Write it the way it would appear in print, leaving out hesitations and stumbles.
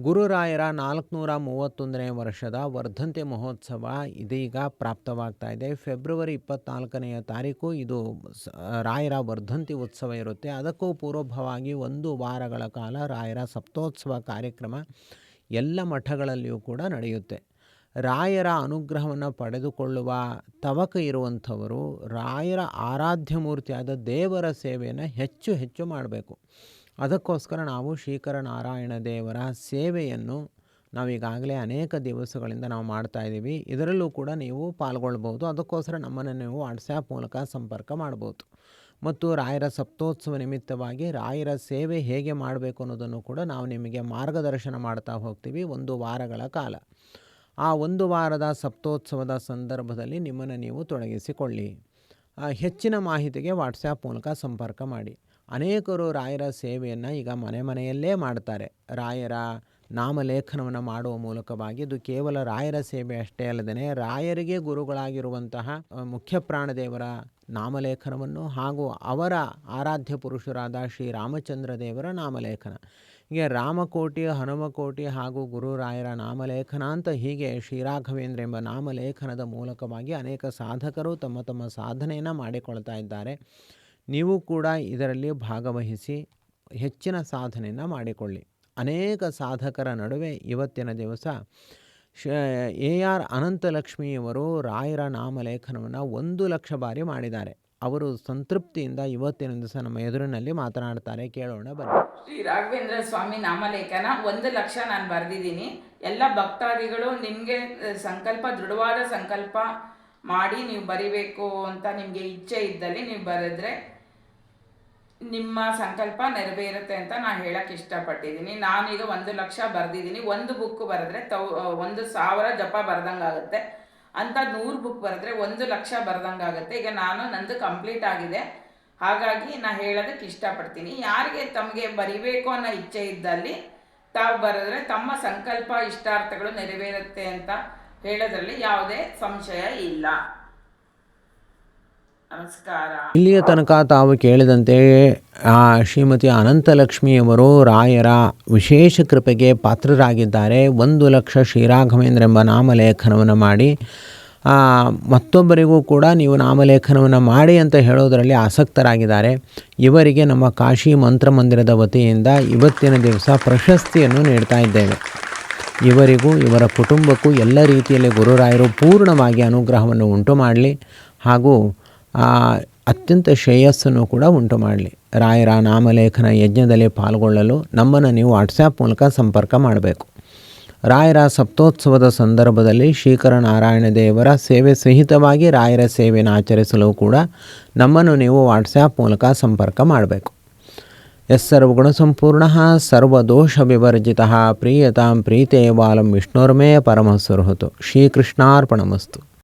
ಗುರುರಾಯರ 431ನೇ ವರ್ಷದ ವರ್ಧಂತಿ ಮಹೋತ್ಸವ ಇದೀಗ ಪ್ರಾಪ್ತವಾಗ್ತಾ ಇದೆ. ಫೆಬ್ರವರಿ 24ನೆಯ ತಾರೀಕು ಇದು ರಾಯರ ವರ್ಧಂತಿ ಉತ್ಸವ ಇರುತ್ತೆ. ಅದಕ್ಕೂ ಪೂರ್ವಭಾವಾಗಿ 1 ವಾರಗಳ ಕಾಲ ರಾಯರ ಸಪ್ತೋತ್ಸವ ಕಾರ್ಯಕ್ರಮ ಎಲ್ಲ ಮಠಗಳಲ್ಲಿಯೂ ಕೂಡ ನಡೆಯುತ್ತೆ. ರಾಯರ ಅನುಗ್ರಹವನ್ನು ಪಡೆದುಕೊಳ್ಳುವ ತವಕ ಇರುವಂಥವರು ರಾಯರ ಆರಾಧ್ಯ ಮೂರ್ತಿಯಾದ ದೇವರ ಸೇವೆಯನ್ನು ಹೆಚ್ಚು ಮಾಡಬೇಕು. ಅದಕ್ಕೋಸ್ಕರ ನಾವು ಶ್ರೀಕರ ನಾರಾಯಣ ದೇವರ ಸೇವೆಯನ್ನು ನಾವೀಗಾಗಲೇ ಅನೇಕ ದಿವಸಗಳಿಂದ ನಾವು ಮಾಡ್ತಾ ಇದ್ದೀವಿ. ಇದರಲ್ಲೂ ಕೂಡ ನೀವು ಪಾಲ್ಗೊಳ್ಬೋದು. ಅದಕ್ಕೋಸ್ಕರ ನಮ್ಮನ್ನು ನೀವು ವಾಟ್ಸ್ಯಾಪ್ ಮೂಲಕ ಸಂಪರ್ಕ ಮಾಡ್ಬೋದು. ಮತ್ತು ರಾಯರ ಸಪ್ತೋತ್ಸವ ನಿಮಿತ್ತವಾಗಿ ರಾಯರ ಸೇವೆ ಹೇಗೆ ಮಾಡಬೇಕು ಅನ್ನೋದನ್ನು ಕೂಡ ನಾವು ನಿಮಗೆ ಮಾರ್ಗದರ್ಶನ ಮಾಡ್ತಾ ಹೋಗ್ತೀವಿ 1 ವಾರಗಳ ಕಾಲ. ಆ 1 ವಾರದ ಸಪ್ತೋತ್ಸವದ ಸಂದರ್ಭದಲ್ಲಿ ನಿಮ್ಮನ್ನು ನೀವು ತೊಡಗಿಸಿಕೊಳ್ಳಿ. ಹೆಚ್ಚಿನ ಮಾಹಿತಿಗೆ ವಾಟ್ಸ್ಯಾಪ್ ಮೂಲಕ ಸಂಪರ್ಕ ಮಾಡಿ. ಅನೇಕರು ರಾಯರ ಸೇವೆಯನ್ನು ಈಗ ಮನೆಯಲ್ಲೇ ಮಾಡ್ತಾರೆ. ರಾಯರ ನಾಮಲೇಖನವನ್ನು ಮಾಡುವ ಮೂಲಕವಾಗಿ ಇದು ಕೇವಲ ರಾಯರ ಸೇವೆ ಅಷ್ಟೇ ಅಲ್ಲದೇ ರಾಯರಿಗೆ ಗುರುಗಳಾಗಿರುವಂತಹ ಮುಖ್ಯ ಪ್ರಾಣದೇವರ ನಾಮಲೇಖನವನ್ನು ಹಾಗೂ ಅವರ ಆರಾಧ್ಯ ಪುರುಷರಾದ ಶ್ರೀರಾಮಚಂದ್ರ ದೇವರ ನಾಮಲೇಖನ, ಹೀಗೆ ರಾಮಕೋಟಿ, ಹನುಮಕೋಟಿ ಹಾಗೂ ಗುರುರಾಯರ ನಾಮಲೇಖನ ಅಂತ ಹೀಗೆ ಶ್ರೀರಾಘವೇಂದ್ರ ಎಂಬ ನಾಮಲೇಖನದ ಮೂಲಕವಾಗಿ ಅನೇಕ ಸಾಧಕರು ತಮ್ಮ ಸಾಧನೆಯನ್ನು ಮಾಡಿಕೊಳ್ತಾ ಇದ್ದಾರೆ. ನೀವು ಕೂಡ ಇದರಲ್ಲಿ ಭಾಗವಹಿಸಿ ಹೆಚ್ಚಿನ ಸಾಧನೆಯನ್ನು ಮಾಡಿಕೊಳ್ಳಿ. ಅನೇಕ ಸಾಧಕರ ನಡುವೆ ಇವತ್ತಿನ ದಿವಸ AR ಅನಂತಲಕ್ಷ್ಮಿಯವರು ರಾಯರ ನಾಮಲೇಖನವನ್ನು 1 ಲಕ್ಷ ಬಾರಿ ಮಾಡಿದ್ದಾರೆ. ಅವರು ಸಂತೃಪ್ತಿಯಿಂದ ಇವತ್ತಿನ ದಿವಸ ನಮ್ಮ ಎದುರಿನಲ್ಲಿ ಮಾತನಾಡ್ತಾರೆ. ಕೇಳೋಣ ಬನ್ನಿ. ಶ್ರೀ ರಾಘವೇಂದ್ರ ಸ್ವಾಮಿ ನಾಮಲೇಖನ 1 ಲಕ್ಷ ನಾನು ಬರೆದಿದ್ದೀನಿ. ಎಲ್ಲ ಭಕ್ತಾದಿಗಳು ನಿಮಗೆ ದೃಢವಾದ ಸಂಕಲ್ಪ ಮಾಡಿ ನೀವು ಬರಿಬೇಕು ಅಂತ ನಿಮಗೆ ಇಚ್ಛೆ ಇದ್ದಲ್ಲಿ ನೀವು ಬರೆದ್ರೆ ನಿಮ್ಮ ಸಂಕಲ್ಪ ನೆರವೇರುತ್ತೆ ಅಂತ ನಾನು ಹೇಳಕ್ಕೆ ಇಷ್ಟಪಟ್ಟಿದ್ದೀನಿ. ನಾನೀಗ 1 ಲಕ್ಷ ಬರೆದಿದ್ದೀನಿ. 1 ಬುಕ್ ಬರೆದ್ರೆ 1,000 ಜಪ ಬರ್ದಂಗಾಗುತ್ತೆ ಅಂತ 100 ಬುಕ್ ಬರೆದ್ರೆ 1 ಲಕ್ಷ ಬರ್ದಂಗಾಗುತ್ತೆ. ಈಗ ನಂದು ಕಂಪ್ಲೀಟ್ ಆಗಿದೆ. ಹಾಗಾಗಿ ನಾನು ಹೇಳೋದಕ್ಕೆ ಇಷ್ಟಪಡ್ತೀನಿ. ಯಾರಿಗೆ ತಮಗೆ ಬರಿಬೇಕು ಅನ್ನೋ ಇಚ್ಛೆ ಇದ್ದಲ್ಲಿ ತಾವು ಬರೆದ್ರೆ ತಮ್ಮ ಸಂಕಲ್ಪ ಇಷ್ಟಾರ್ಥಗಳು ನೆರವೇರುತ್ತೆ ಅಂತ ಹೇಳೋದ್ರಲ್ಲಿ ಯಾವುದೇ ಸಂಶಯ ಇಲ್ಲ. ನಮಸ್ಕಾರ. ಇಲ್ಲಿಯ ತನಕ ತಾವು ಕೇಳಿದಂತೆ ಶ್ರೀಮತಿ ಅನಂತಲಕ್ಷ್ಮಿಯವರು ರಾಯರ ವಿಶೇಷ ಕೃಪೆಗೆ ಪಾತ್ರರಾಗಿದ್ದಾರೆ. 1 ಲಕ್ಷ ಶ್ರೀರಾಘವೇಂದ್ರ ಎಂಬ ನಾಮಲೇಖನವನ್ನು ಮಾಡಿ ಮತ್ತೊಬ್ಬರಿಗೂ ಕೂಡ ನೀವು ನಾಮಲೇಖನವನ್ನು ಮಾಡಿ ಅಂತ ಹೇಳೋದರಲ್ಲಿ ಆಸಕ್ತರಾಗಿದ್ದಾರೆ. ಇವರಿಗೆ ನಮ್ಮ ಕಾಶಿ ಮಂತ್ರಮಂದಿರದ ವತಿಯಿಂದ ಇವತ್ತಿನ ದಿವಸ ಪ್ರಶಸ್ತಿಯನ್ನು ನೀಡ್ತಾ ಇದ್ದೇವೆ. ಇವರಿಗೂ ಇವರ ಕುಟುಂಬಕ್ಕೂ ಎಲ್ಲ ರೀತಿಯಲ್ಲಿ ಗುರುರಾಯರು ಪೂರ್ಣವಾಗಿ ಅನುಗ್ರಹವನ್ನು ಉಂಟು ಮಾಡಲಿ ಹಾಗೂ ಅತ್ಯಂತ ಶ್ರೇಯಸ್ಸನ್ನು ಕೂಡ ಉಂಟು ಮಾಡಲಿ. ರಾಯರ ನಾಮಲೇಖನ ಯಜ್ಞದಲ್ಲಿ ಪಾಲ್ಗೊಳ್ಳಲು ನಮ್ಮನ್ನು ನೀವು ವಾಟ್ಸ್ಯಾಪ್ ಮೂಲಕ ಸಂಪರ್ಕ ಮಾಡಬೇಕು. ರಾಯರ ಸಪ್ತೋತ್ಸವದ ಸಂದರ್ಭದಲ್ಲಿ ಶ್ರೀಕರ ನಾರಾಯಣ ದೇವರ ಸೇವೆ ಸಹಿತವಾಗಿ ರಾಯರ ಸೇವೆಯನ್ನು ಆಚರಿಸಲು ಕೂಡ ನಮ್ಮನ್ನು ನೀವು ವಾಟ್ಸ್ಯಾಪ್ ಮೂಲಕ ಸಂಪರ್ಕ ಮಾಡಬೇಕು. ಸರ್ವಗುಣ ಸಂಪೂರ್ಣ ಸರ್ವದೋಷ ವಿವರ್ಜಿತ ಪ್ರೀಯತಾಂ ಪ್ರೀತೆ ಬಾಲಂ ವಿಷ್ಣುರ್ಮೇ ಪರಮಃ ಸುರಹತು. ಶ್ರೀಕೃಷ್ಣಾರ್ಪಣಮಸ್ತು.